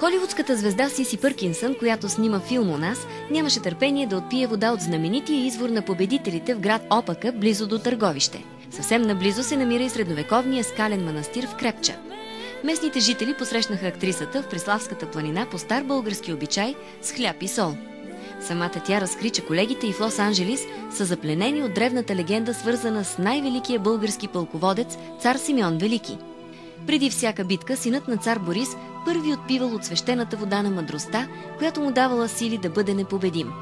Холивудската звезда Сиси Пъркинсън, която снима филм у нас, нямаше търпение да отпие вода от знаменития извор на победителите в град Опака, близо до Търговище. Съвсем наблизо се намира и средновековния скален манастир в Крепча. Местните жители посрещнаха актрисата в Преславската планина по стар български обичай с хляб и сол. Самата тя разкри, че колегите й в Лос-Анджелис са запленени от древната легенда, свързана с най-великия български пълководец цар Симеон Велики. Преди всяка битка синът на цар Борис първи отпивал от свещената вода на мъдростта, която му давала сили да бъде непобедим.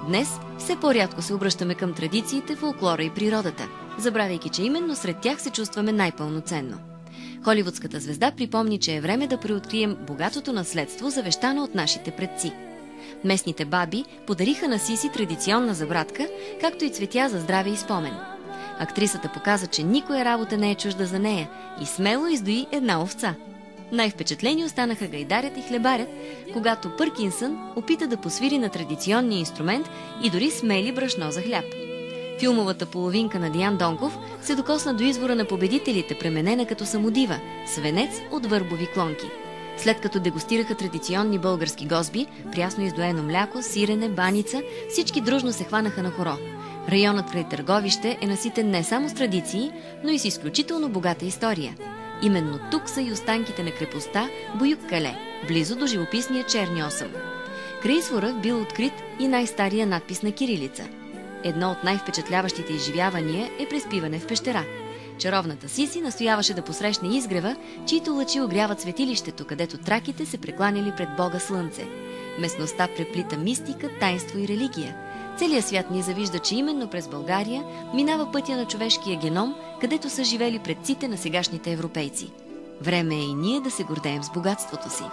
Днес все по-рядко се обръщаме към традициите, фолклора и природата, забравяйки, че именно сред тях се чувстваме най-пълноценно. Холивудската звезда припомни, че е време да преоткрием богатото наследство, завещано от нашите предци. Местните баби подариха на Сиси традиционна забрадка, както и цветя за здраве и спомен. Актрисата показа, че никоя работа не е чужда за нея и смело издои една овца. Най-впечатлени останаха гайдарят и хлебарят, когато Пъркинсън опита да посвири на традиционния инструмент и дори смели брашно за хляб. Филмовата половинка на Диан Донков се докосна до извора на победителите, пременена като самодива – свенец от върбови клонки. След като дегустираха традиционни български гозби, прясно издоено мляко, сирене, баница, всички дружно се хванаха на хоро. Районът край Търговище е наситен не само с традиции, но и с изключително богата история. Именно тук са и останките на крепостта Буюк-Кале, близо до живописния Черни осъм. Край извора бил открит и най-стария надпис на кирилица. Едно от най-впечатляващите изживявания е преспиване в пещера. Чаровната Сиси настояваше да посрещне изгрева, чието лъчи огряват светилището, където траките се прекланяли пред Бога Слънце. Местността преплита мистика, таинство и религия. Целият свят ни завижда, че именно през България минава пътя на човешкия геном, където са живели предците на сегашните европейци. Време е и ние да се гордеем с богатството си.